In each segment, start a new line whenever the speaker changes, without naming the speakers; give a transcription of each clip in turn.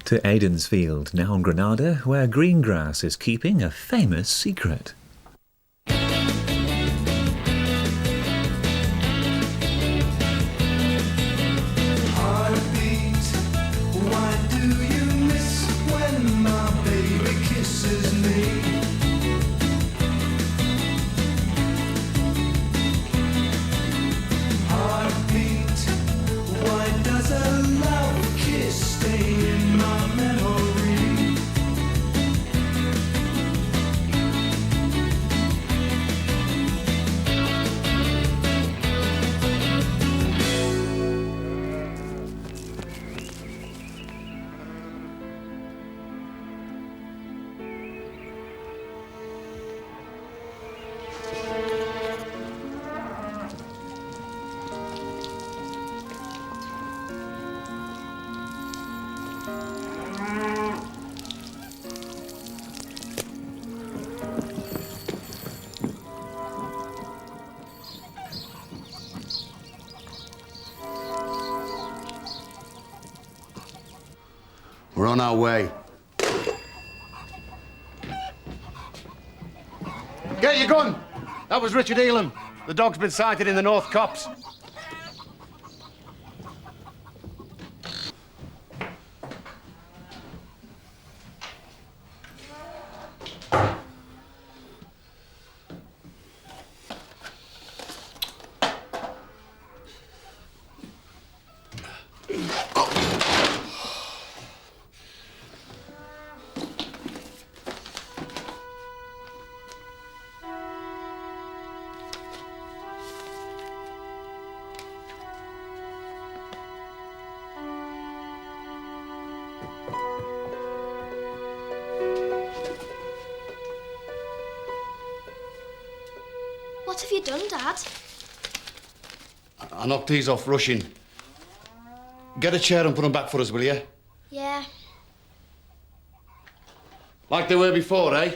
To Aiden's field, now in Granada, where Greengrass is keeping a famous secret.
We're on our way. Get your gun! That was Richard Elam. The dog's been sighted in the North Copse.
What have you done, Dad?
I knocked these off rushing. Get a chair and put them back for us, will you?
Yeah.
Like they were before, eh?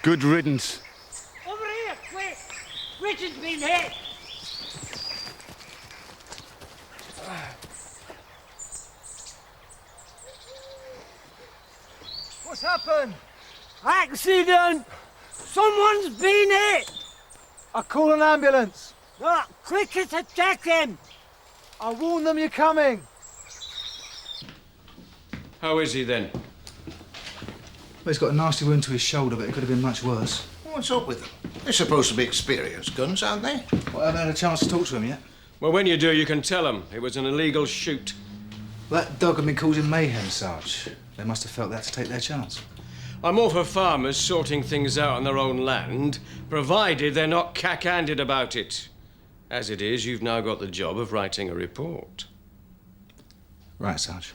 Good riddance.
Over here, quick! Richard's been hit!
What's happened?
Accident! Someone's been hit!
I'll call an ambulance.
Cricket attack him!
I'll warn them you're coming.
How is he then?
Well, he's got a nasty wound to his shoulder, but it could have been much worse.
What's up with them? They're supposed to be experienced guns, aren't they?
Well, I haven't had a chance to talk to him yet.
Well, when you do, you can tell him it was an illegal shoot.
That dog had been causing mayhem, Sarge. They must have felt they had to take their chance.
I'm all for farmers sorting things out on their own land, provided they're not cack-handed about it. As it is, you've now got the job of writing a report.
Right, Sarge.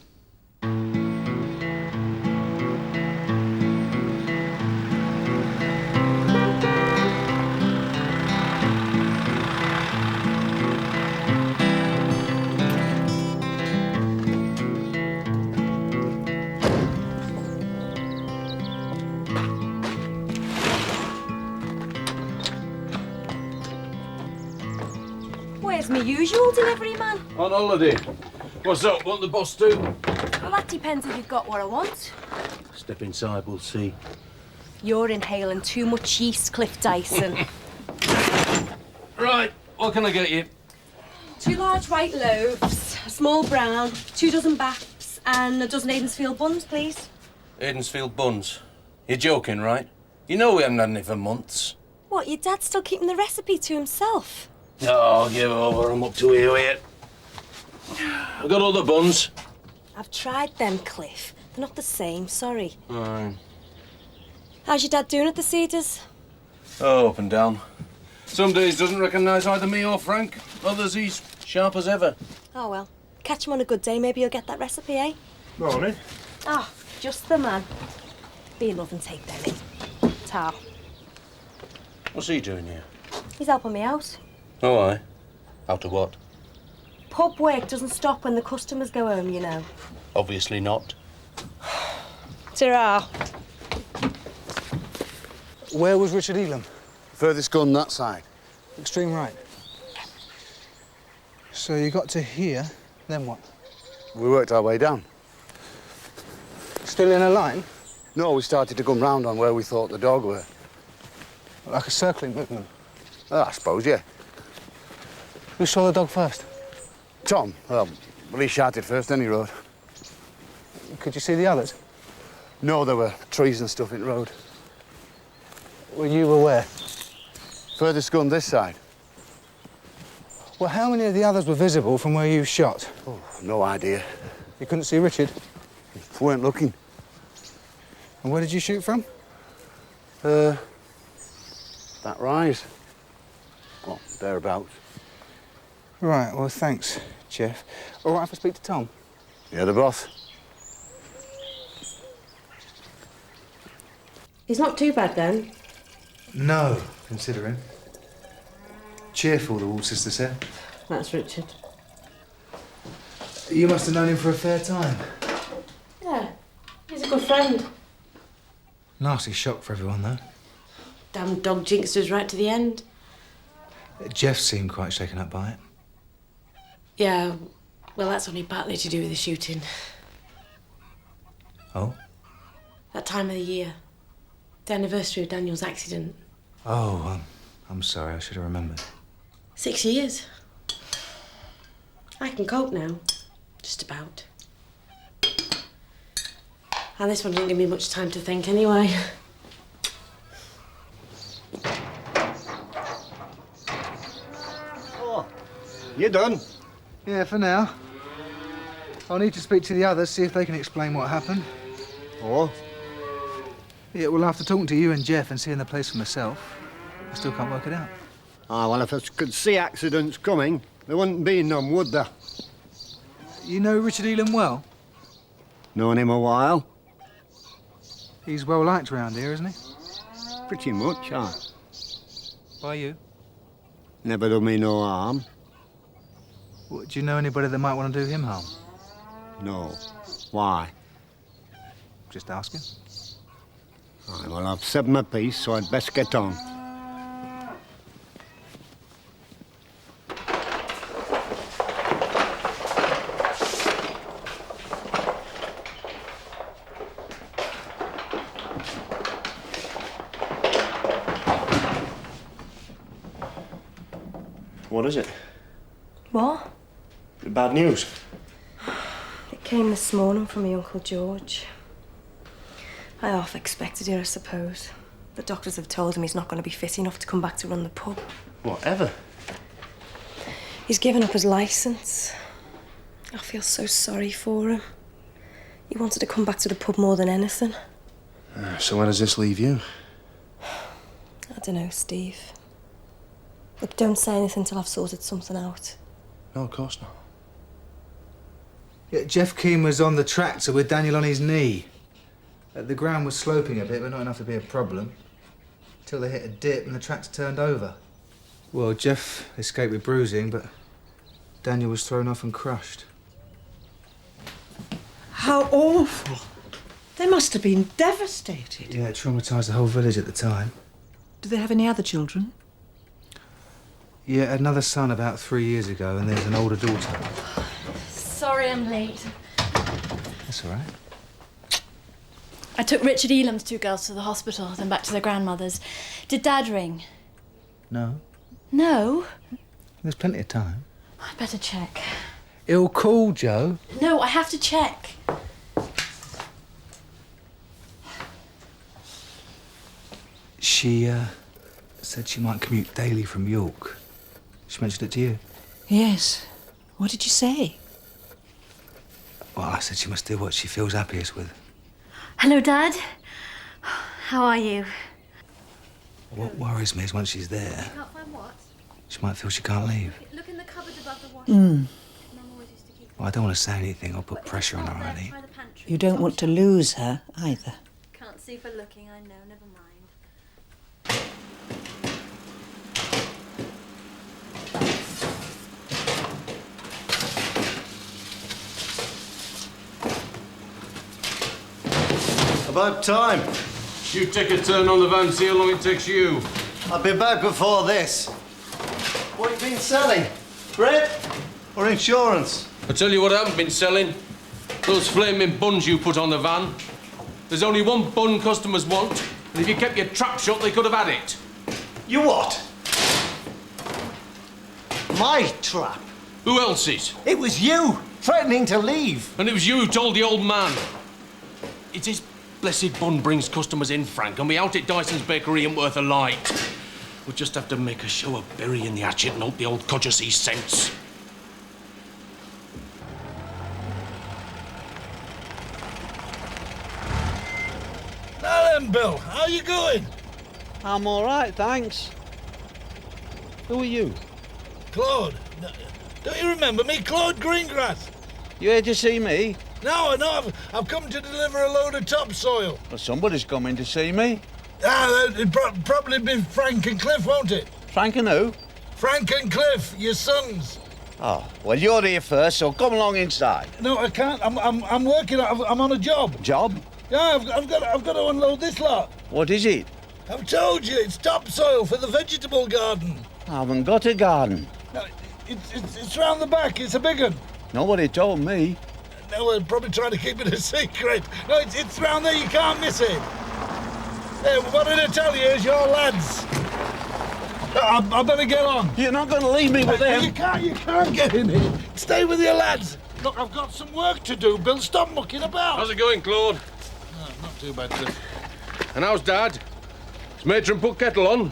There's my usual delivery man.
On holiday. What's up? What the boss do?
Well, that depends if you've got what I want.
Step inside, we'll see.
You're inhaling too much yeast, Cliff Dyson.
Right, what can I get you?
2 large white loaves, a small brown, 2 dozen baps, and a dozen Aidensfield buns, please.
Aidensfield buns? You're joking, right? You know we haven't had any for months.
What, your dad's still keeping the recipe to himself?
Oh, give over. I'm up to here with it. I've got all the buns.
I've tried them, Cliff. They're not the same, sorry.
Aye.
How's your dad doing at the Cedars?
Oh, up and down. Some days doesn't recognise either me or Frank. Others he's sharp as ever.
Oh, well. Catch him on a good day, maybe you'll get that recipe, eh?
Morning.
Oh, just the man. Be in love and take them in. Ta.
What's he doing here?
He's helping me out.
Oh, aye. Out of what?
Pub work doesn't stop when the customers go home, you know.
Obviously not.
Ta-ra.
Where was Richard Elam?
Furthest gun that side.
Extreme right. So you got to here, then what?
We worked our way down.
Still in a line?
No, we started to come round on where we thought the dog were.
Like a circling movement?
I suppose, yeah.
Who saw the dog first?
Tom, well, he shouted first, then he rode.
Could you see the others?
No, there were trees and stuff in the road.
Were you aware?
Furthest gun this side.
Well, how many of the others were visible from where you shot?
Oh, no idea.
You couldn't see Richard?
We weren't looking.
And where did you shoot from?
That rise. Well, thereabouts.
Right, well, thanks, Jeff. All right if I speak to Tom?
Yeah, the boss.
He's not too bad, then.
No, considering. Cheerful, the Wall sister said.
That's Richard.
You must have known him for a fair time.
Yeah, he's a good friend.
Nasty shock for everyone, though.
Damn dog jinxed us right to the end.
Jeff seemed quite shaken up by it.
Yeah, well, that's only partly to do with the shooting.
Oh?
That time of the year. The anniversary of Daniel's accident.
Oh, I'm sorry. I should have remembered.
6 years. I can cope now. Just about. And this one didn't give me much time to think anyway.
Oh, you done?
Yeah, for now. I'll need to speak to the others, see if they can explain what happened.
Oh?
Yeah, well, after talking to you and Jeff and seeing the place for myself, I still can't work it out.
Ah, well, if I could see accidents coming, there wouldn't be none, would there?
You know Richard Elam well?
Known him a while?
He's well liked round here, isn't he?
Pretty much, aye.
By you?
Never done me no harm.
What, do you know anybody that might want to do him harm?
No. Why?
Just asking.
Aye, well, I've said my piece, so I'd best get on.
What is it?
What?
Bad news?
It came this morning from my Uncle George. I half expected it, I suppose. The doctors have told him he's not going to be fit enough to come back to run the pub.
Whatever.
He's given up his licence. I feel so sorry for him. He wanted to come back to the pub more than anything.
So where does this leave you?
I don't know, Steve. Look, don't say anything till I've sorted something out.
No, of course not.
Yeah, Jeff Keane was on the tractor with Daniel on his knee. The ground was sloping a bit, but not enough to be a problem. Till they hit a dip and the tractor turned over. Well, Jeff escaped with bruising, but Daniel was thrown off and crushed.
How awful. They must have been devastated.
Yeah, it traumatised the whole village at the time.
Do they have any other children?
Yeah, another son about 3 years ago, and there's an older daughter.
Sorry I'm late.
That's all right.
I took Richard Elam's 2 girls to the hospital, then back to their grandmother's. Did Dad ring?
No,
No?
there's plenty of time.
I'd better check.
He'll call, Joe.
No, I have to check.
She said she might commute daily from York. She mentioned it to you.
Yes. What did you say?
Well, I said she must do what she feels happiest with.
Hello, Dad. How are you?
What worries me is once she's there,
Can't find what?
she might feel she can't leave.
Look in the cupboard above the washing.
Well, I don't want to say anything or put pressure on her, Annie.
You don't want to lose her either.
Can't see for looking, I know. Never mind.
About time.
You take a turn on the van, see how long it takes you.
I'll be back before this. What have you been selling? Bread or insurance?
I tell you what I haven't been selling. Those flaming buns you put on the van. There's only one bun customers want, and if you kept your trap shut, they could have had it.
You what? My trap?
Who else's?
It was you threatening to leave.
And it was you who told the old man. It's his blessed bun brings customers in, Frank, and we out at Dyson's Bakery ain't worth a light. We'll just have to make a show of burying the hatchet and hope the old codger sees sense.
Now then, Bill, how you going?
I'm all right, thanks. Who are you?
Claude. Don't you remember me? Claude Greengrass.
You here to see me?
No, I've come to deliver a load of topsoil.
Well, somebody's coming to see me.
It'd probably be Frank and Cliff, won't it?
Frank and who?
Frank and Cliff, your sons.
Oh, well, you're here first, so come along inside.
No, I can't. I'm working. I'm on a job.
Job?
Yeah, I've got to unload this lot.
What is it?
I've told you, it's topsoil for the vegetable garden.
I haven't got a garden.
No, it's round the back. It's a big one.
Nobody told me.
No, we're probably trying to keep it a secret. No, it's round there. You can't miss it. Hey, what did I tell you? It's your lads. I better get on.
You're not going to leave me with them.
You can't get in here. Stay with your lads. Look, I've got some work to do, Bill. Stop mucking about.
How's it going, Claude?
No, not too bad, sir.
And how's Dad? Has Matron put kettle on?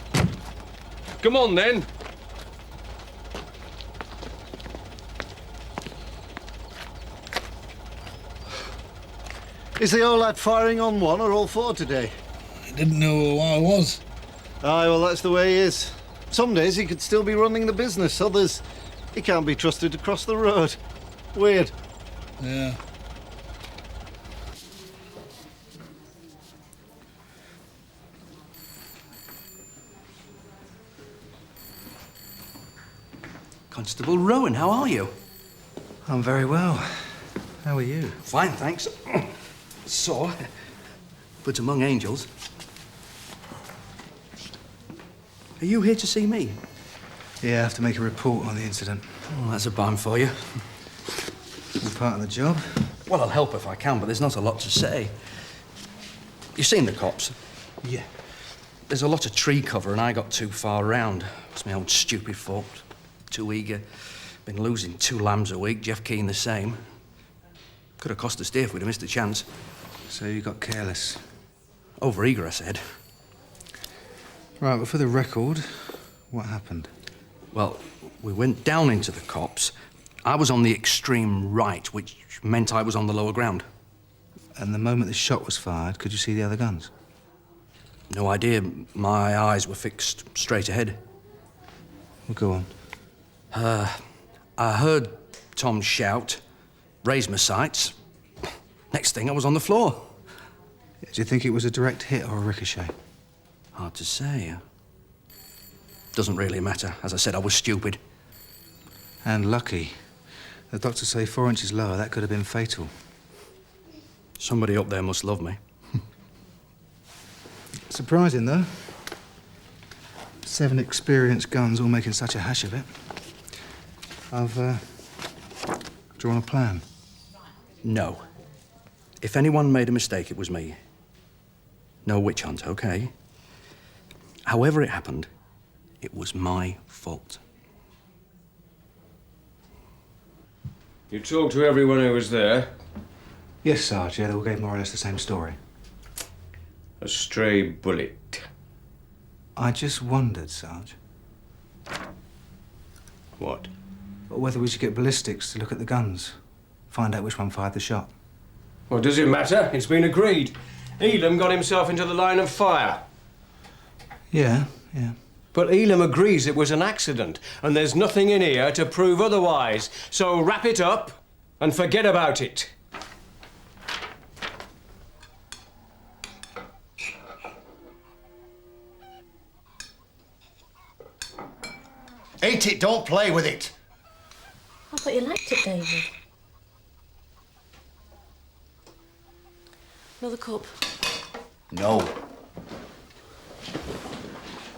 Come on, then.
Is the old lad firing on one or all four today?
I didn't know who I was.
Aye, well, that's the way he is. Some days he could still be running the business. Others, he can't be trusted to cross the road. Weird.
Yeah.
Constable Rowan, how are you?
I'm very well. How are you?
Fine, thanks. So, but among angels. Are you here to see me?
Yeah, I have to make a report on the incident.
Oh, that's a bum for you.
All part of the job.
Well, I'll help if I can, but there's not a lot to say. You've seen the cops?
Yeah.
There's a lot of tree cover, and I got too far round. It's my own stupid fault. Too eager. Been losing 2 lambs a week. Jeff Keane the same. Could have cost us dear if we'd have missed a chance.
So you got careless?
Over eager, I said.
Right, but for the record, what happened?
Well, we went down into the copse. I was on the extreme right, which meant I was on the lower ground.
And the moment the shot was fired, could you see the other guns?
No idea. My eyes were fixed straight ahead.
Well, go on.
I heard Tom shout, raise my sights. Next thing, I was on the floor.
Do you think it was a direct hit or a ricochet?
Hard to say. Doesn't really matter. As I said, I was stupid.
And lucky. The doctors say 4 inches lower, that could have been fatal.
Somebody up there must love me.
Surprising, though. 7 experienced guns all making such a hash of it, I've drawn a plan.
No. If anyone made a mistake, it was me. No witch hunt, OK? However it happened, it was my fault.
You talked to everyone who was there?
Yes, Sarge, yeah, they all gave more or less the same story.
A stray bullet.
I just wondered, Sarge.
What?
Whether we should get ballistics to look at the guns. Find out which one fired the shot.
Well, does it matter? It's been agreed. Elam got himself into the line of fire.
Yeah.
But Elam agrees it was an accident, and there's nothing in here to prove otherwise. So wrap it up and forget about it.
Eat it, don't play with it.
I thought you liked it, David. Another cup.
No.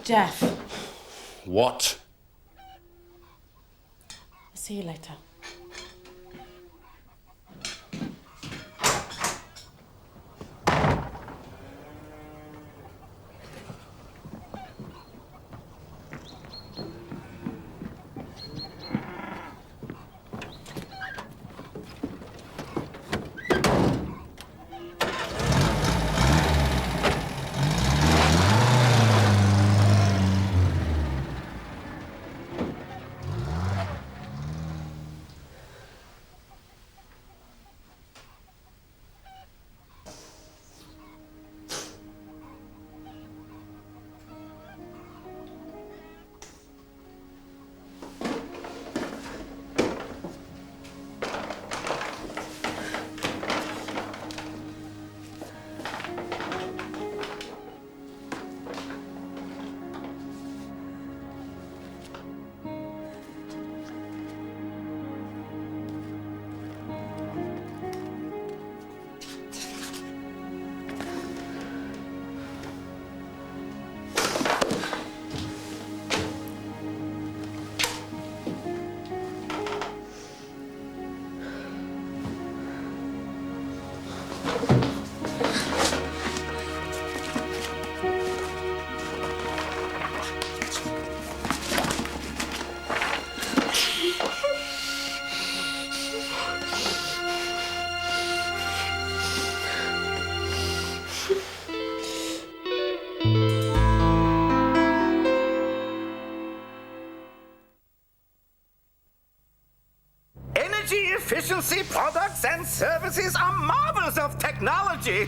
Jeff,
What?
I'll see you later.
Efficiency products and services are marvels of technology.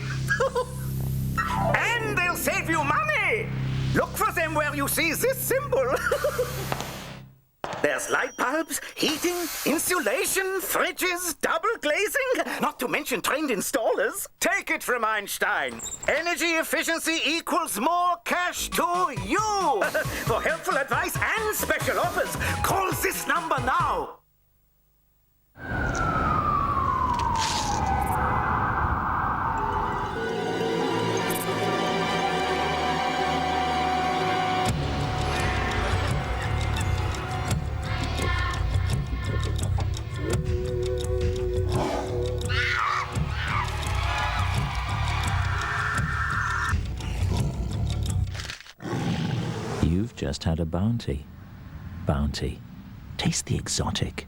And they'll save you money. Look for them where you see this symbol. There's light bulbs, heating, insulation, fridges, double glazing, not to mention trained installers. Take it from Einstein. Energy efficiency equals more cash to you. For helpful advice and special offers, call this number now.
You've just had a bounty. Bounty. Taste the exotic.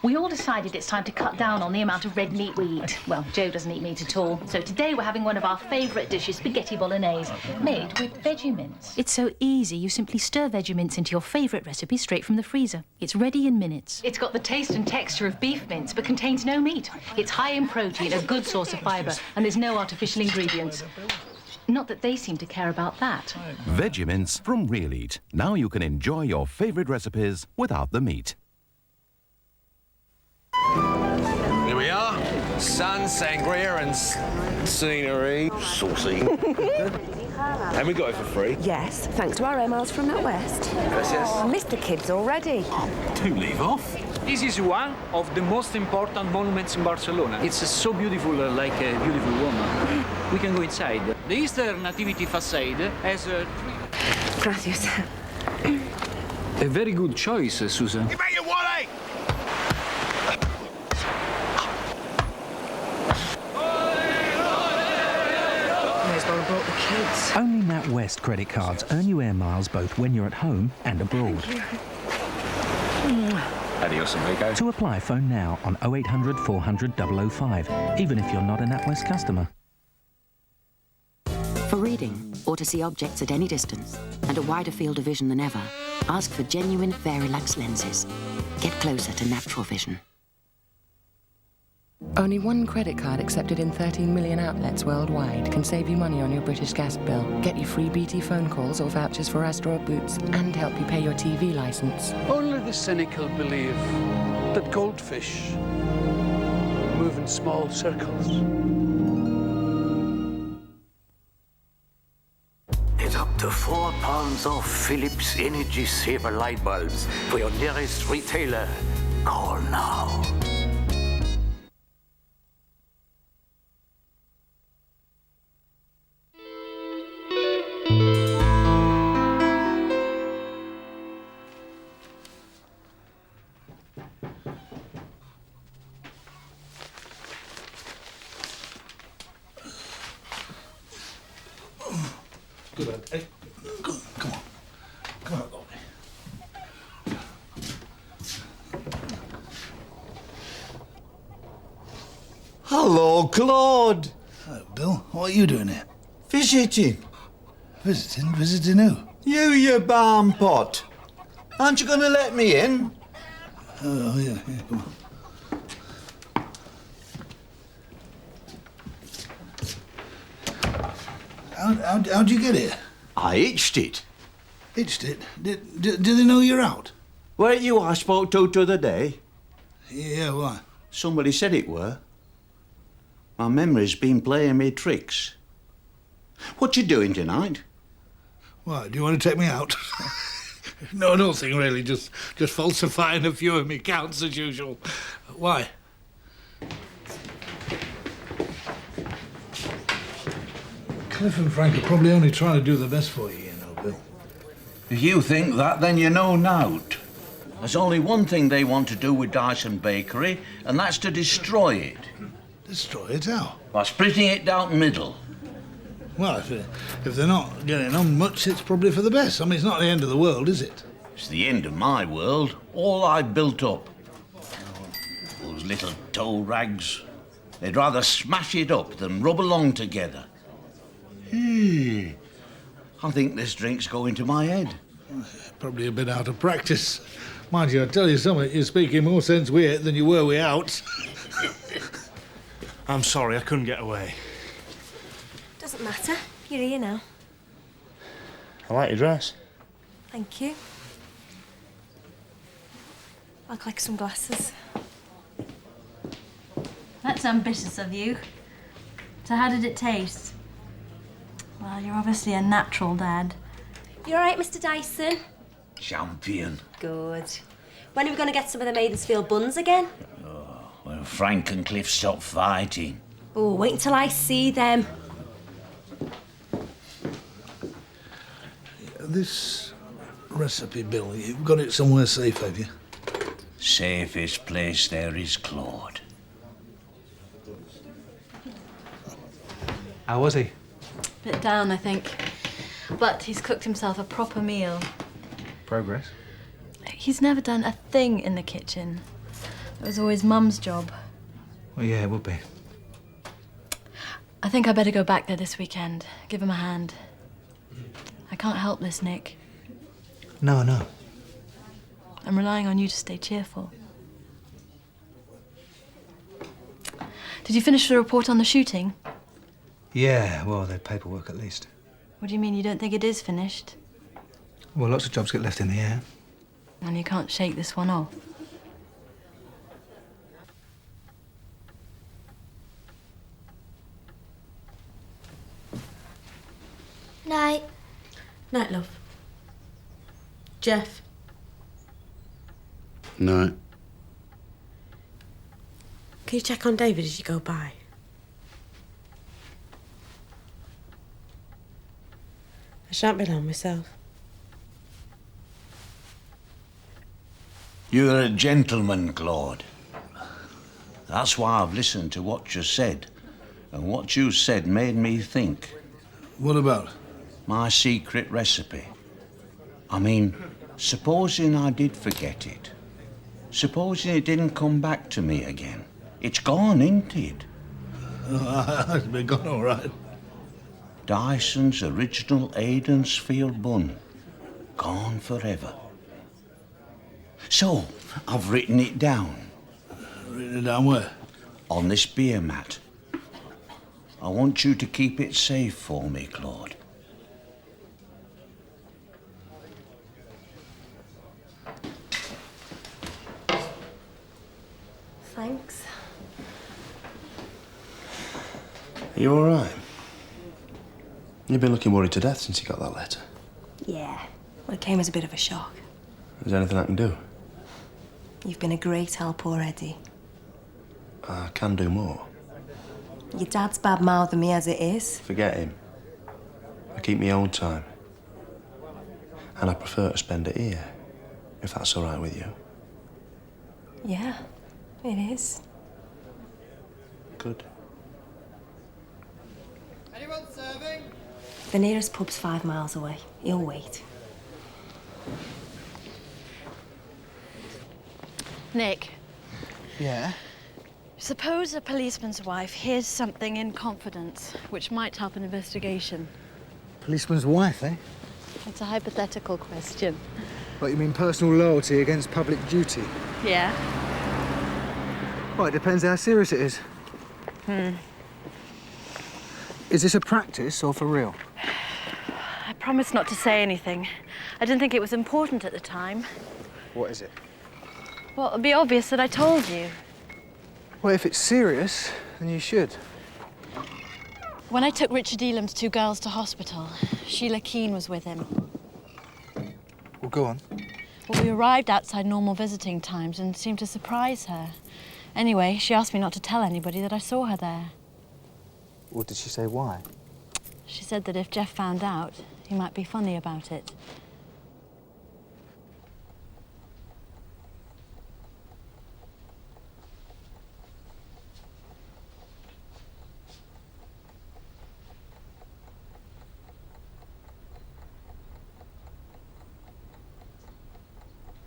We all decided it's time to cut down on the amount of red meat we eat. Well, Joe doesn't eat meat at all. So today we're having one of our favourite dishes, spaghetti bolognese, made with veggie mince.
It's so easy. You simply stir veggie mince into your favourite recipe straight from the freezer. It's ready in minutes.
It's got the taste and texture of beef mince, but contains no meat. It's high in protein, a good source of fibre, and there's no artificial ingredients. Not that they seem to care about that.
Veggie mince from Real Eat. Now you can enjoy your favourite recipes without the meat.
Here we are. Sun, sangria and scenery.
Saucy.
And we got it for free.
Yes, thanks to our emails from Nat West.
Gracias.
I missed the kids already.
Do leave off.
This is one of the most important monuments in Barcelona. It's so beautiful, like a beautiful woman. We can go inside. The Eastern Nativity facade has three...
Gracias.
A very good choice, Susan.
You make it Wally!
May as well have brought the kids.
Only NatWest credit cards earn you air miles both when you're at home and abroad.
Adios, amigo.
To apply, phone now on 0800 400 005, even if you're not a NatWest customer.
For reading, or to see objects at any distance, and a wider field of vision than ever, ask for genuine Varilax lenses. Get closer to natural vision.
Only one credit card accepted in 13 million outlets worldwide can save you money on your British gas bill, get you free BT phone calls or vouchers for Astra or Boots, and help you pay your TV licence.
Only the cynical believe that goldfish move in small circles.
Get up to 4 pounds of Philips Energy Saver light bulbs for your nearest retailer. Call now.
Good lad. Hey, come on. Come on, Bobby.
Hello, Claude.
Hello, Bill. What are you doing here?
Visiting.
Visiting? Visiting who?
You barn pot. Aren't you going to let me in?
Oh, yeah, come on. How'd you get here?
I itched it.
Itched it? Did they know you're out?
Weren't you I spoke to t'other day?
Yeah, why?
Somebody said it were. My memory's been playing me tricks. What you doing tonight?
Why, do you want to take me out? No, nothing really, just falsifying a few of me counts as usual. Why? Cliff and Frank are probably only trying to do the best for you, you know, Bill.
If you think that, then you know nought. There's only one thing they want to do with Dyson Bakery, and that's to destroy it.
Destroy it how?
By splitting it down the middle.
Well, if they're not getting on much, it's probably for the best. I mean, it's not the end of the world, is it?
It's the end of my world, all I've built up. Those little toe rags. They'd rather smash it up than rub along together. I think this drink's going to my head.
Probably a bit out of practice. Mind you, I tell you something, you're speaking more sense with it than you were without.
I'm sorry, I couldn't get away.
Doesn't matter. You're here now.
I like your dress.
Thank you. I'd like some glasses.
That's ambitious of you. So how did it taste? Well, you're obviously a natural dad.
You all right, Mr. Dyson?
Champion.
Good. When are we going to get some of the Maidensfield buns again?
When Frank and Cliff stop fighting.
Oh, wait until I see them.
This recipe, Bill, you've got it somewhere safe, have you?
Safest place there is Claude.
How was he?
Bit down, I think. But he's cooked himself a proper meal.
Progress.
He's never done a thing in the kitchen. It was always Mum's job.
Well, yeah, it would be.
I think I better go back there this weekend. Give him a hand. I can't help this, Nick.
No.
I'm relying on you to stay cheerful. Did you finish the report on the shooting?
Yeah, well, the paperwork at least.
What do you mean you don't think it is finished?
Well, lots of jobs get left in the air.
And you can't shake this one off?
Night. Night, love. Jeff.
No.
Can you check on David as you go by? I shan't be long myself.
You're a gentleman, Claude. That's why I've listened to what you said. And what you said made me think.
What about?
My secret recipe. I mean, supposing I did forget it. Supposing it didn't come back to me again. It's gone, ain't it?
It's been gone all right.
Dyson's original Aidensfield bun. Gone forever. So, I've written it down.
Written it down where?
On this beer mat. I want you to keep it safe for me, Claude.
Thanks.
Are you all right? You've been looking worried to death since you got that letter.
Yeah. Well, it came as a bit of a shock.
Is there anything I can do?
You've been a great help already.
I can do more.
Your dad's bad-mouthing me as it is.
Forget him. I keep my own time. And I prefer to spend it here, if that's all right with you.
Yeah, it is.
Good.
Anyone serving?
The nearest pub's 5 miles away. He'll wait.
Nick,
Yeah?
suppose a policeman's wife hears something in confidence which might help an investigation.
Policeman's wife, eh?
It's a hypothetical question.
What, you mean personal loyalty against public duty?
Yeah?
Well, it depends how serious it is. Is this a practice or for real?
I promised not to say anything. I didn't think it was important at the time.
What is it?
Well, it'd be obvious that I told you.
Well, if it's serious, then you should.
When I took Richard Elam's 2 girls to hospital, Sheila Keane was with him.
Well, go on.
Well, we arrived outside normal visiting times and seemed to surprise her. Anyway, she asked me not to tell anybody that I saw her there.
What did she say? Why?
She said that if Jeff found out, he might be funny about it.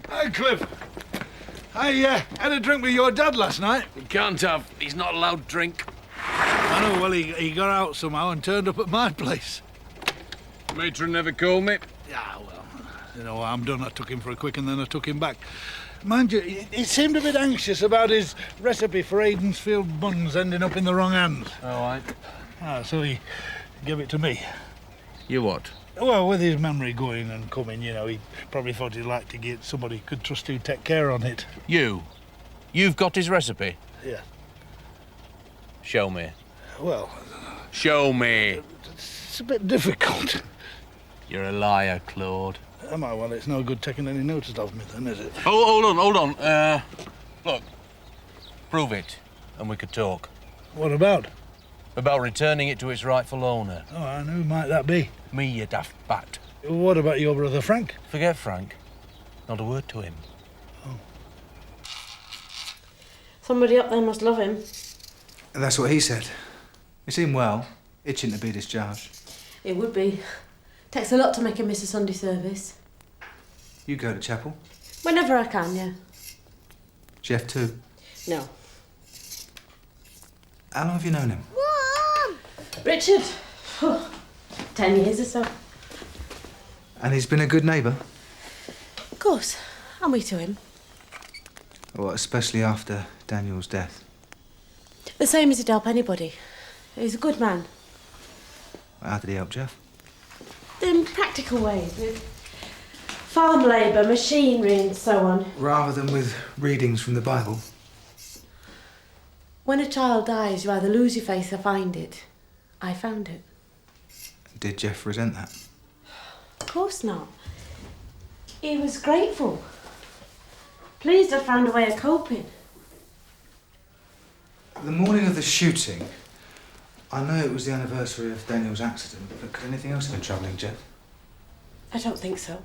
Hi, Cliff. I had a drink with your dad last night.
You can't have. He's not allowed drink.
I know, well, he got out somehow and turned up at my place.
Matron never called me.
Yeah, well, you know, I'm done. I took him for a quick and then I took him back. Mind you, he seemed a bit anxious about his recipe for Aidensfield buns ending up in the wrong hands.
All right.
So he gave it to me.
You what?
Well, with his memory going and coming, you know, he probably thought he'd like to get somebody he could trust to take care on it.
You? You've got his recipe?
Yeah.
Show me.
Well...
Show me.
It's a bit difficult.
You're a liar, Claude.
Am I? Well, it's no good taking any notice of me then, is it?
Oh, hold on. Look. Prove it, and we could talk.
What about?
About returning it to its rightful owner.
Oh, and who might that be?
Me, you daft bat.
What about your brother Frank?
Forget Frank. Not a word to him.
Somebody up there must love him.
And that's what he said. He seemed well, itching to be discharged.
It would be. Takes a lot to make him miss a Sunday service.
You go to chapel?
Whenever I can, yeah.
Jeff too?
No.
How long have you known him?
Richard? 10 years or so.
And he's been a good neighbour?
Of course. And we to him.
Well, especially after Daniel's death.
The same as he'd help anybody. He's a good man.
How did he help Jeff?
In practical ways, with farm labour, machinery and so on.
Rather than with readings from the Bible?
When a child dies, you either lose your faith or find it. I found it.
Did Jeff resent that?
Of course not. He was grateful. Pleased I'd found a way of coping.
The morning of the shooting, I know it was the anniversary of Daniel's accident, but could anything else have been troubling Jeff?
I don't think so.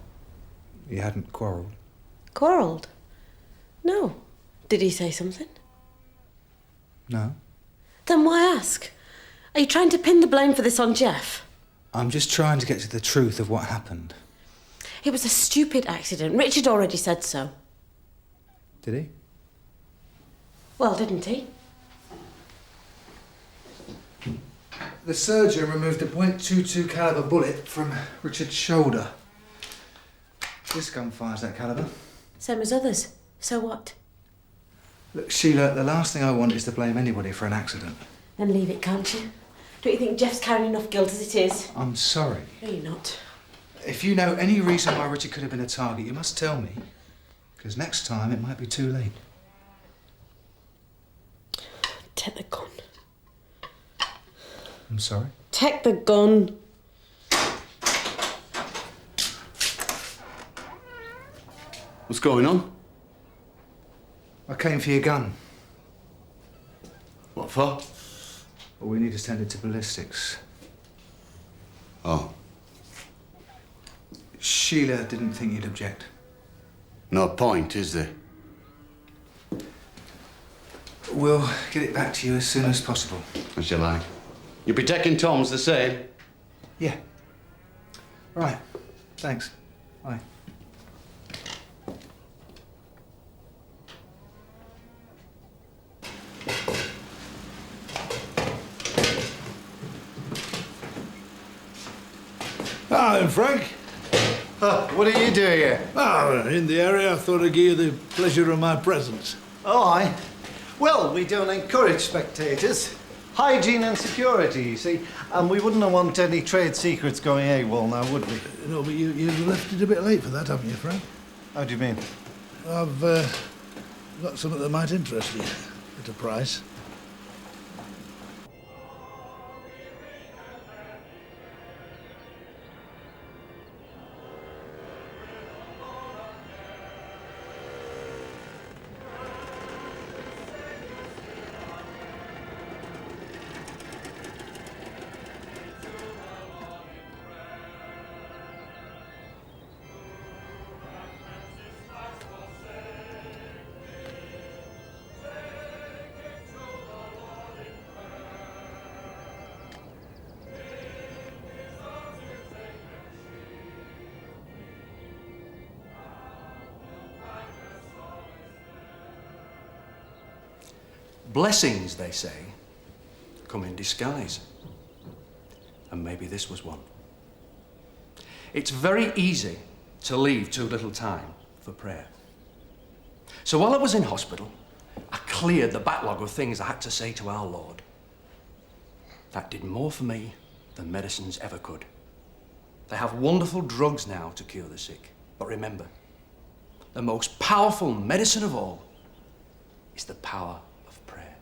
You hadn't quarrelled?
Quarrelled? No. Did he say something?
No.
Then why ask? Are you trying to pin the blame for this on Jeff?
I'm just trying to get to the truth of what happened.
It was a stupid accident. Richard already said so.
Did he?
Well, didn't he?
The surgeon removed a .22 caliber bullet from Richard's shoulder. This gun fires that caliber.
Same as others. So what?
Look, Sheila, the last thing I want is to blame anybody for an accident.
Then leave it, can't you? Don't you think Jeff's carrying enough guilt as it is?
I'm sorry.
No, you're not.
If you know any reason why Richard could have been a target, you must tell me. Because next time it might be too late.
Take the gun.
I'm sorry?
Take the gun.
What's going on?
I came for your gun.
What for?
Well, we need to send it to ballistics.
Oh.
Sheila didn't think you'd object.
No point, is there?
We'll get it back to you as soon as possible.
As you like. You'll be taking Tom's the same?
Yeah. Right. Thanks. Bye.
Hi, Frank.
What are you doing here?
Oh, in the area, I thought I'd give you the pleasure of my presence.
Oh, aye. Well, we don't encourage spectators. Hygiene and security, you see. And we wouldn't want any trade secrets going AWOL now, would we?
No, but you left it a bit late for that, haven't you, Frank?
How do you mean?
I've got something that might interest you at a price.
Blessings, they say, come in disguise. And maybe this was one. It's very easy to leave too little time for prayer. So while I was in hospital, I cleared the backlog of things I had to say to our Lord. That did more for me than medicines ever could. They have wonderful drugs now to cure the sick. But remember, the most powerful medicine of all is the power of prayer.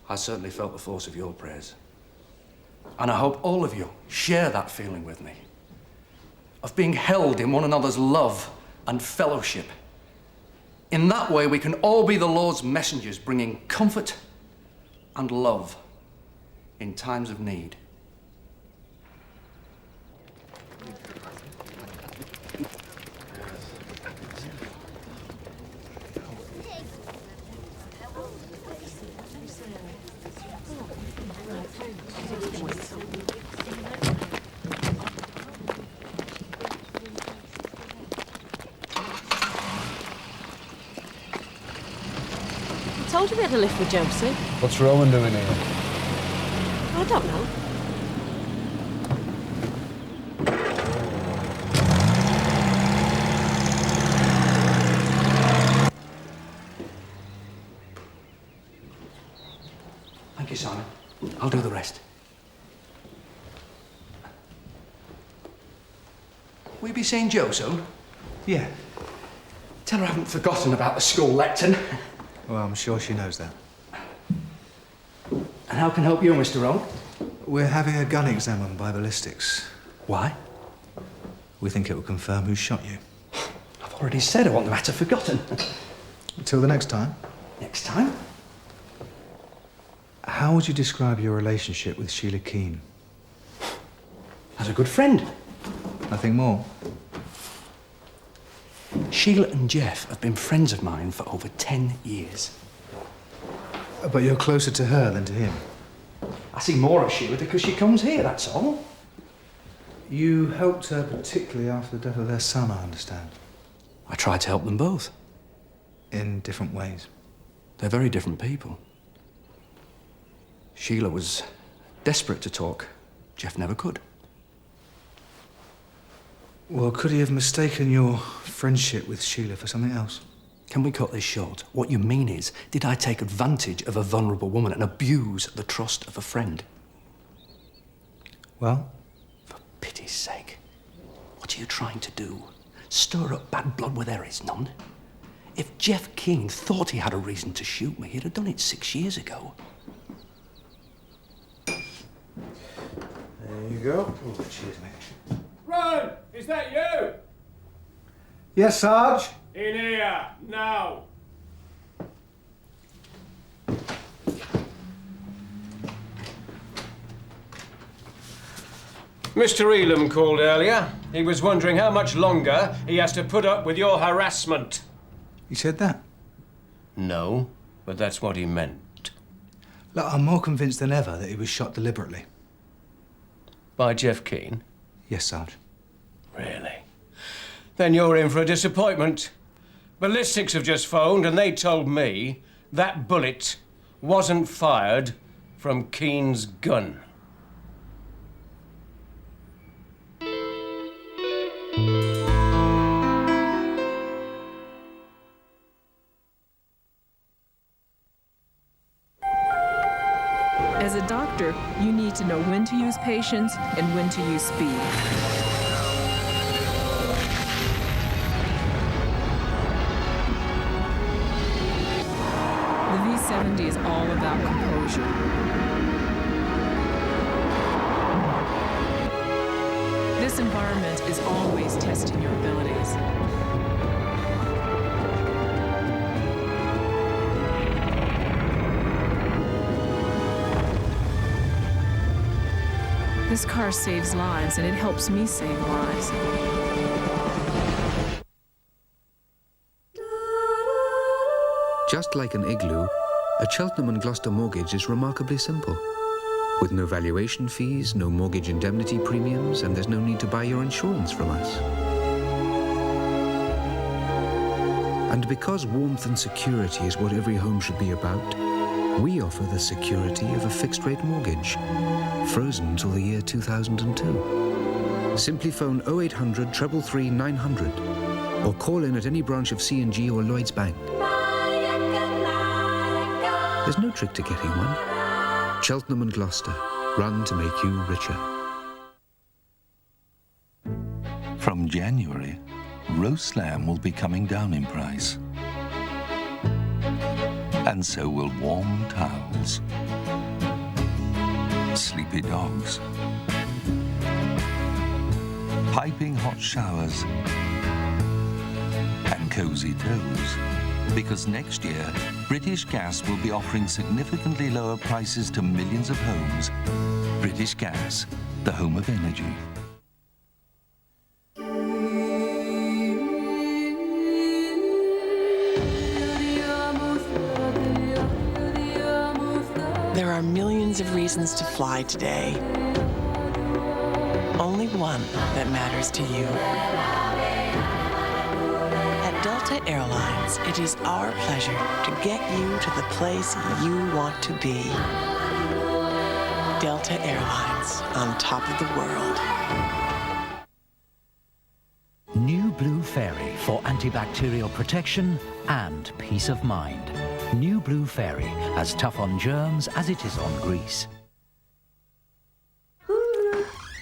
I certainly felt the force of your prayers. And I hope all of you share that feeling with me, of being held in one another's love and fellowship. In that way, we can all be the Lord's messengers, bringing comfort and love in times of need.
I told you we had a lift with Josie.
What's Rowan doing here?
I don't know.
Thank you, Simon. I'll do the rest. Will you be seeing Jo soon?
Yeah.
Tell her I haven't forgotten about the school lectern.
Well, I'm sure she knows that.
And how can I help you, Mr. Rowan?
We're having a gun examined by ballistics.
Why?
We think it will confirm who shot you.
I've already said I want the matter forgotten.
Until the next time.
Next time?
How would you describe your relationship with Sheila Keane?
As a good friend.
Nothing more?
Sheila and Jeff have been friends of mine for over 10 years.
But you're closer to her than to him.
I see more of Sheila because she comes here, that's all.
You helped her particularly after the death of their son, I understand.
I tried to help them both.
In different ways.
They're very different people. Sheila was desperate to talk. Jeff never could.
Well, could he have mistaken your friendship with Sheila for something else?
Can we cut this short? What you mean is, did I take advantage of a vulnerable woman and abuse the trust of a friend?
Well?
For pity's sake. What are you trying to do? Stir up bad blood where there is none? If Jeff Keane thought he had a reason to shoot me, he'd have done it 6 years ago.
There you go. Oh, cheers, mate.
Ron, is that you?
Yes, Sarge?
In here, now. Mr. Elam called earlier. He was wondering how much longer he has to put up with your harassment.
He said that?
No, but that's what he meant.
Look, I'm more convinced than ever that he was shot deliberately.
By Jeff Keane?
Yes, Sarge.
Really? Then you're in for a disappointment. Ballistics have just phoned and they told me that bullet wasn't fired from Keane's gun.
As a doctor, you need to know when to use patience and when to use speed. The V70 is all about composure. This environment is always testing your abilities. This car saves lives, and it helps me save lives.
Just like an igloo, a Cheltenham and Gloucester mortgage is remarkably simple. With no valuation fees, no mortgage indemnity premiums, and there's no need to buy your insurance from us. And because warmth and security is what every home should be about, we offer the security of a fixed-rate mortgage, frozen till the year 2002. Simply phone 0800 333 900 or call in at any branch of C&G or Lloyds Bank. There's no trick to getting one. Cheltenham and Gloucester, run to make you richer.
From January, roast lamb will be coming down in price. And so will warm towels, sleepy dogs, piping hot showers, and cozy toes. Because next year, British Gas will be offering significantly lower prices to millions of homes. British Gas, the home of energy.
There are millions of reasons to fly today. Only one that matters to you. At Delta Airlines, it is our pleasure to get you to the place you want to be. Delta Airlines, on top of the world.
New Blue Fairy for antibacterial protection and peace of mind. New Blue Fairy, as tough on germs as it is on grease.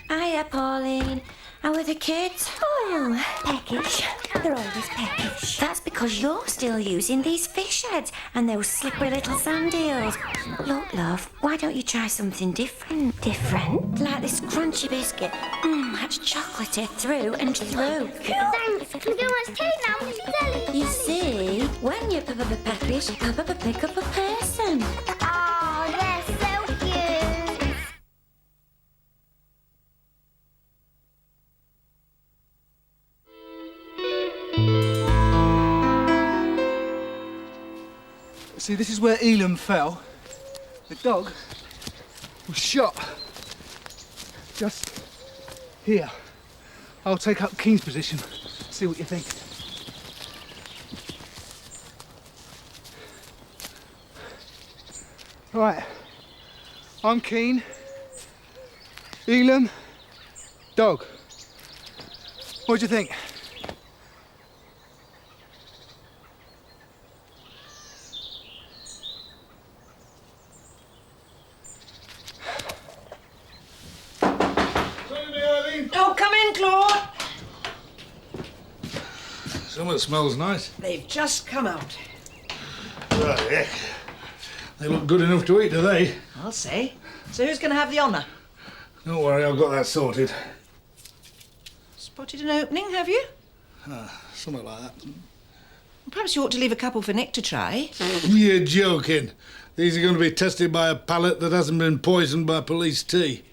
Hiya, Pauline. How are the kids? Oh, peckish. They're always peckish. That's because you're still using these fish heads and those slippery little sand eels. Look, love, why don't you try something different? Different? Like this crunchy biscuit. That's chocolatey through and through.
Thanks. Can we do much tea now? Jelly.
You see, when you're peckish, pick up a person.
Oh, they're so cute.
See, this is where Elam fell. The dog was shot just here. I'll take up Keen's position, see what you think. Right, I'm Keen, Elam, dog. What do you think?
Oh, come in, Claude.
Something smells nice.
They've just come out.
Right, heck. They look good enough to eat, do they?
I'll say. So who's going to have the honour?
Don't worry, I've got that sorted.
Spotted an opening, have you?
Something like that.
Perhaps you ought to leave a couple for Nick to try.
You're joking. These are going to be tested by a palate that hasn't been poisoned by police tea.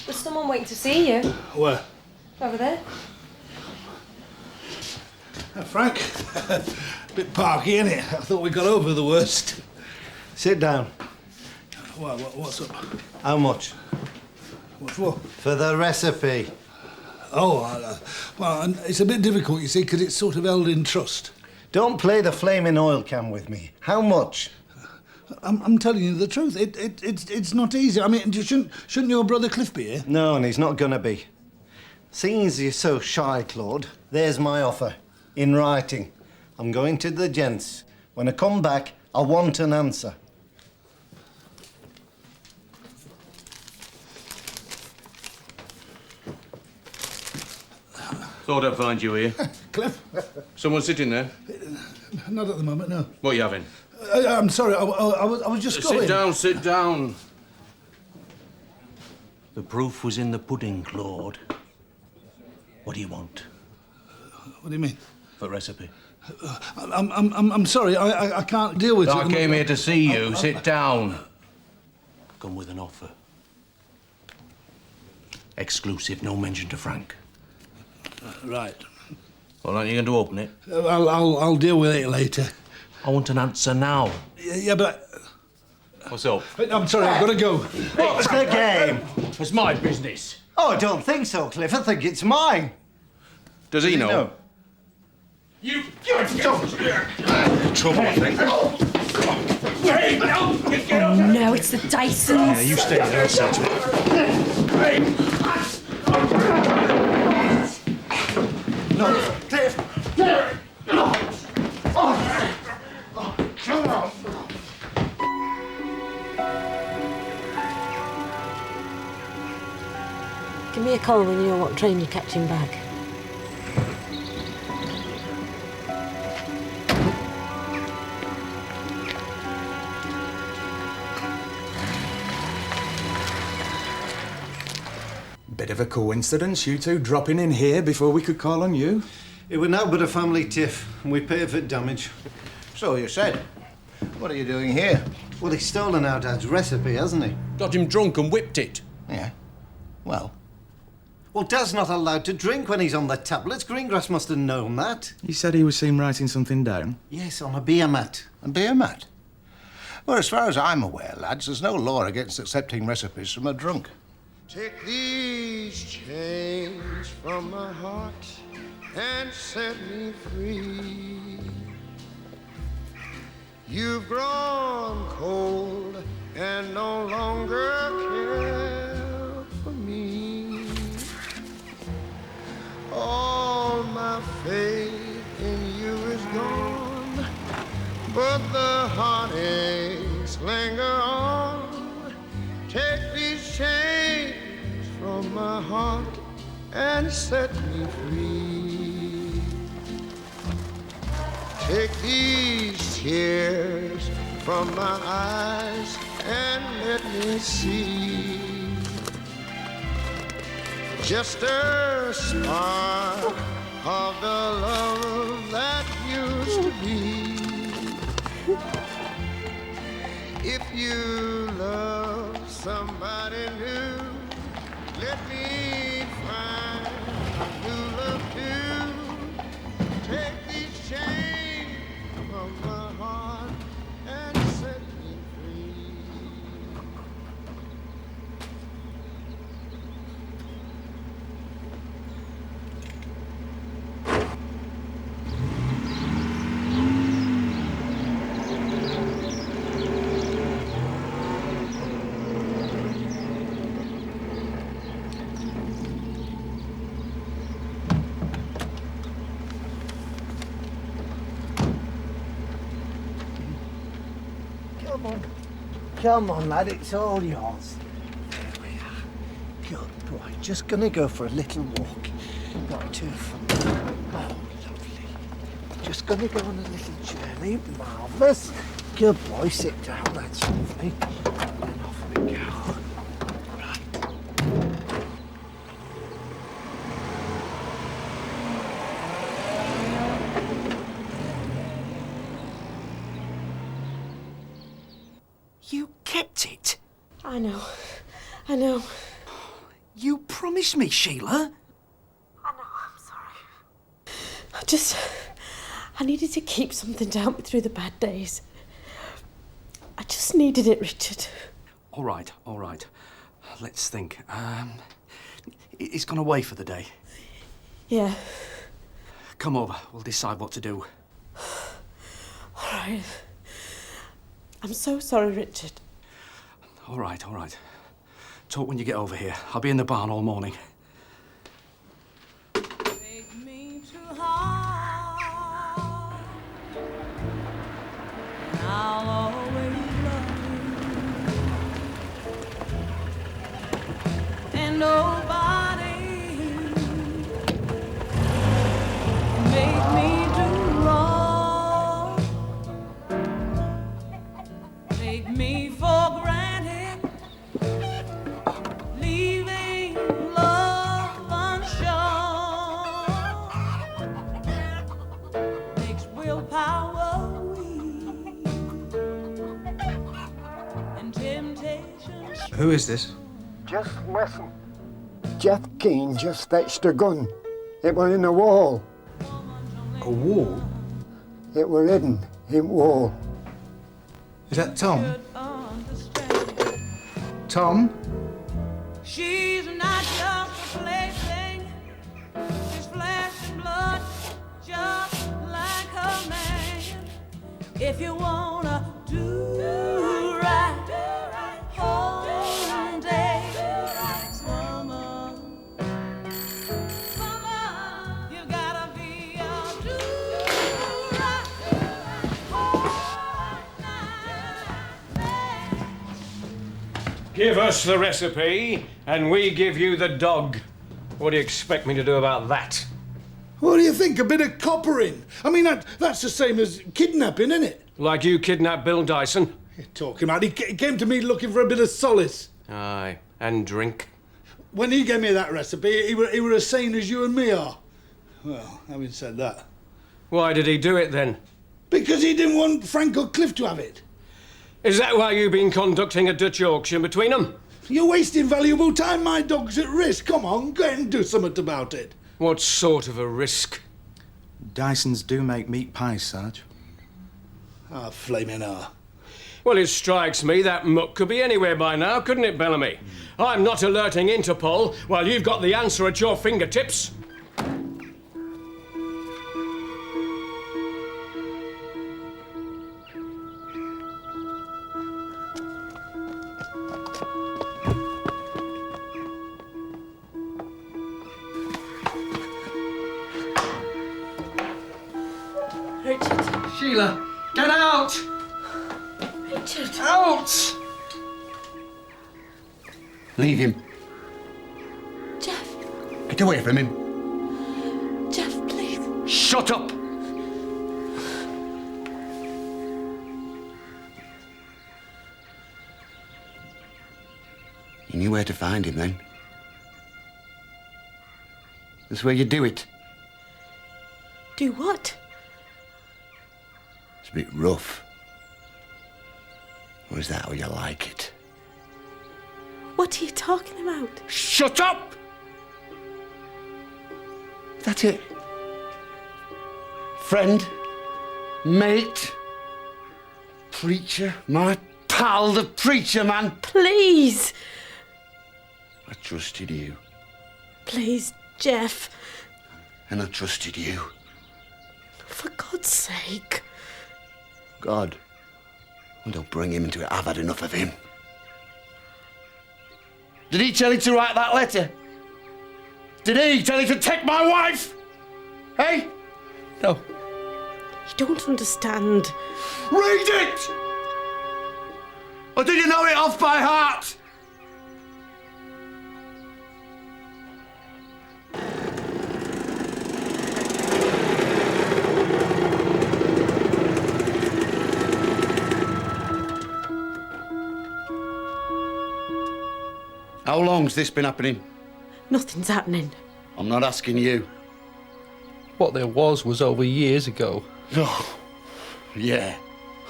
There's someone waiting to see you.
Where?
Over there.
Frank? Bit parky, innit? I thought we got over the worst.
Sit down.
What's up?
How much?
What for?
For the recipe.
Oh, well, it's a bit difficult, you see, because it's sort of held in trust.
Don't play the flaming oil can with me. How much?
I'm telling you the truth. It's not easy. I mean, shouldn't your brother Cliff be here?
No, and he's not gonna be. Seeing as you're so shy, Claude, there's my offer. In writing. I'm going to the gents. When I come back, I want an answer.
Thought I'd find you here.
Cliff?
Someone sitting there?
Not at the moment, no.
What are you having?
I'm sorry, I was just going.
Sit down, sit down.
The proof was in the pudding, Claude. What do you want?
What do you mean?
For recipe.
I'm sorry, I can't deal with it.
I came here to see you. Sit down. Come with an offer. Exclusive, no mention to Frank.
Right.
Well, aren't you going to open it?
I'll deal with it later.
I want an answer now.
Yeah, but...
What's up?
I'm sorry, I've got to go.
What's the game?
It's my business.
Oh, I don't think so, Cliff. I think it's mine.
Does he know?
You
Trouble, I think.
Hey, no! Get
Oh, no, it's the Dysons.
Yeah, you stay there, I'll settle it.
No, Cliff.
Come on.
Give me a call when you know what train you're catching back.
Bit of a coincidence, you two dropping in here before we could call on you.
It were now but a family tiff, and we pay for damage.
So you said. What are you doing here?
Well, he's stolen our dad's recipe, hasn't he?
Got him drunk and whipped it.
Yeah. Well.
Well, Dad's not allowed to drink when he's on the tablets. Greengrass must have known that.
You said he was seen writing something down?
Yes, on a beer mat.
A beer mat? Well, as far as I'm aware, lads, there's no law against accepting recipes from a drunk.
Take these chains from my heart and set me free. You've grown cold and no longer care for me. All my faith in you is gone, but the heartache Just linger on, take these chains from my heart and set me free. Take these tears from my eyes and let me see just a spark of the love that used to be. If you love somebody new, let me find a new love too. Take these chains from my heart and set me free.
Come on, lad, it's all yours. There we are. Good boy. Just gonna go for a little walk. Not too far. Oh, lovely. Just gonna go on a little journey. Marvellous. Good boy, sit down. That's lovely. And off we go.
You kept it?
I know. I know.
You promised me, Sheila.
I know, I'm sorry. I needed to keep something to help me through the bad days. I just needed it, Richard.
All right. Let's think. He's gone away for the day.
Yeah.
Come over. We'll decide what to do.
All right. I'm so sorry, Richard.
All right. Talk when you get over here. I'll be in the barn all morning.
Take me to heart. I'll always love you. And nobody can make me do wrong. Take me for granted, leaving love unshown. Makes willpower weak, and temptation.
Who is this?
Just listen. Jeff Keane just fetched a gun. It were in a wall.
A wall?
It were hidden in wall.
Is that Tom? Tom?
She's not just a plaything. She's flesh and blood, just like her man. If you wanna do right, whole day, summer, you gotta be a do-right,
Give us the recipe, and we give you the dog. What do you expect me to do about that?
What do you think? A bit of coppering? I mean, that's the same as kidnapping, isn't it?
Like you kidnapped Bill Dyson?
You're talking about. He came to me looking for a bit of solace.
Aye, and drink.
When he gave me that recipe, he were as sane as you and me are. Well, having said that.
Why did he do it then?
Because he didn't want Frank or Cliff to have it.
Is that why you've been conducting a Dutch auction between them?
You're wasting valuable time. My dog's at risk. Come on, go ahead and do something about it.
What sort of a risk?
Dysons do make meat pies, Sarge.
Ah, flaming hell.
Well, it strikes me that muck could be anywhere by now, couldn't it, Bellamy? I'm not alerting Interpol while you've got the answer at your fingertips.
Richard.
Sheila, get out!
Richard!
Out!
Leave him.
Jeff,
Get away from him.
Jeff, please.
Shut up! You knew where to find him then. That's where you do it.
Do what?
It's a bit rough. Or is that how you like it?
What are you talking about?
Shut up! That's it. Friend, mate, preacher, my pal, the preacher man.
Please!
I trusted you,
Please, Jeff.
and I trusted you.
For God's sake.
God, well, don't bring him into it. I've had enough of him. Did he tell you to write that letter? Did he tell you to take my wife? Hey?
No.
You don't understand.
Read it! Or did you know it off by heart? How long's this been happening?
Nothing's happening.
I'm not asking you.
What there was over years ago.
Oh, yeah.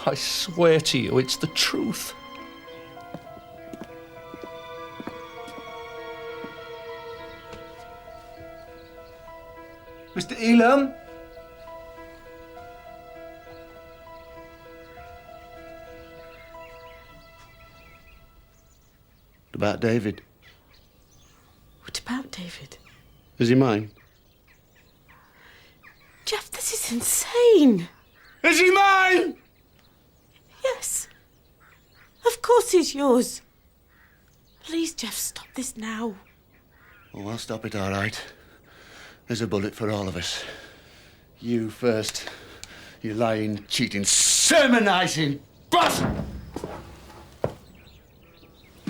I swear to you, it's the truth.
Mr. Elam?
What about David?
What about David?
Is he mine?
Jeff, this is insane.
Is he mine?
Yes. Of course he's yours. Please, Jeff, stop this now.
Oh, I'll stop it, all right. There's a bullet for all of us. You first. You lying, cheating, sermonising bastard!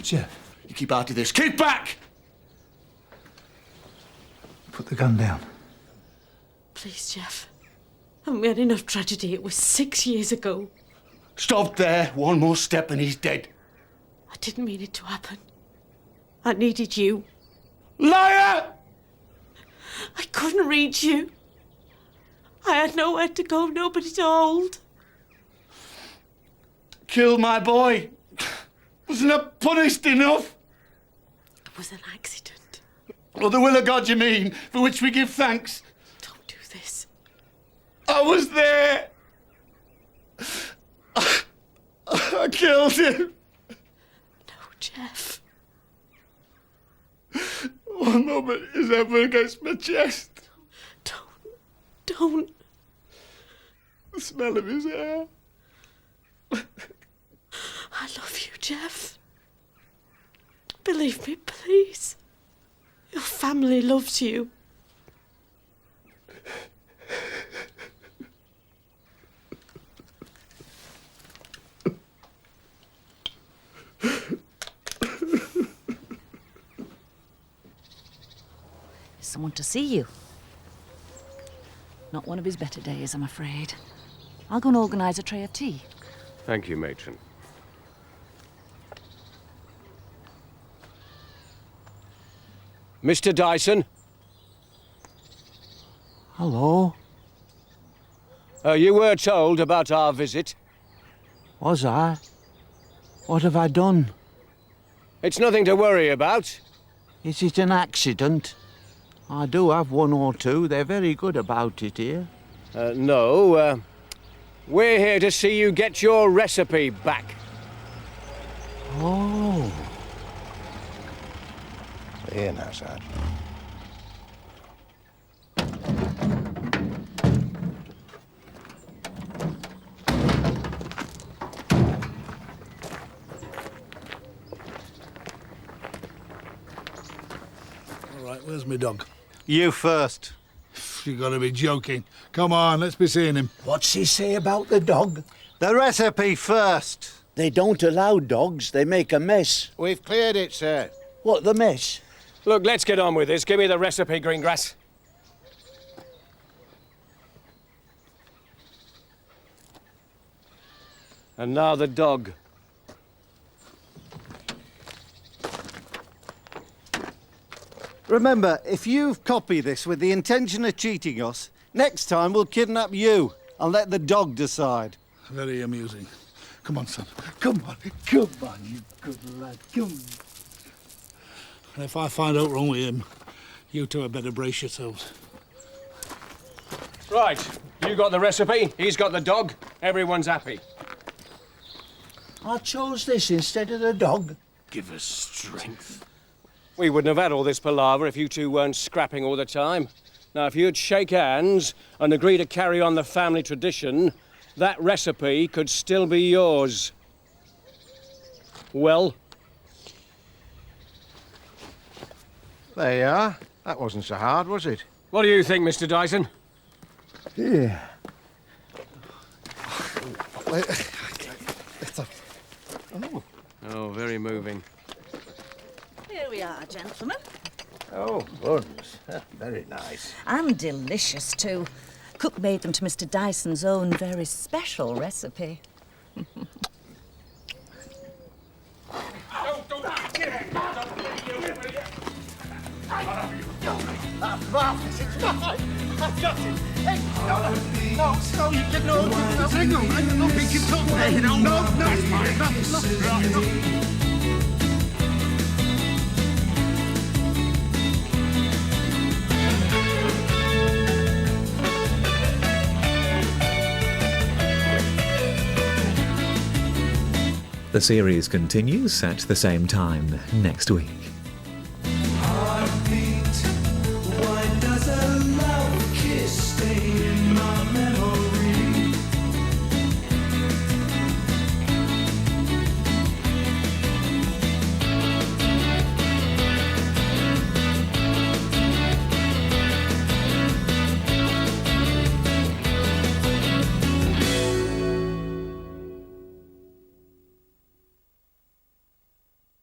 Jeff.
You keep out of this. Keep back!
Put the gun down.
Please, Jeff. Haven't we had enough tragedy? It was 6 years ago.
Stop there. One more step and he's dead.
I didn't mean it to happen. I needed you.
Liar!
I couldn't reach you. I had nowhere to go, nobody to hold.
Killed my boy. Wasn't I punished enough?
It was an accident.
Or the will of God, you mean, for which we give thanks.
Don't do this.
I was there. I killed him.
No, Jeff.
One moment is ever against my chest.
Don't.
The smell of his hair.
I love you, Jeff. Believe me, please. Your family loves you.
Someone to see you. Not one of his better days, I'm afraid. I'll go and organise a tray of tea.
Thank you, matron. Mr. Dyson?
Hello?
You were told about our visit.
Was I? What have I done?
It's nothing to worry about.
Is it an accident? I do have one or two. They're very good about it here.
No. We're here to see you get your recipe back.
Oh.
Here now, Sarge.
All right, where's my dog?
You first.
You've got to be joking. Come on, let's be seeing him.
What's he say about the dog?
The recipe first.
They don't allow dogs. They make a mess.
We've cleared it, sir.
What, the mess?
Look, let's get on with this. Give me the recipe, Greengrass. And now the dog.
Remember, if you've copied this with the intention of cheating us, next time we'll kidnap you and let the dog decide.
Very amusing. Come on, son. Come on, you good lad. Come. And if I find out wrong with him, you two had better brace yourselves.
Right, you got the recipe, he's got the dog, everyone's happy.
I chose this instead of the dog.
Give us strength.
We wouldn't have had all this palaver if you two weren't scrapping all the time. Now, if you'd shake hands and agree to carry on the family tradition, that recipe could still be yours. Well?
There you are. That wasn't so hard, was it?
What do you think, Mr. Dyson?
Yeah.
Oh, very moving.
Here we are, gentlemen.
Oh, goodness. Very nice.
And delicious, too. Cook made them to Mr. Dyson's own very special recipe.
I've got it. Hey, no, you get no, hang on, no, he can talk. Hey, no, that's mine, no.
The series continues at the same time next week.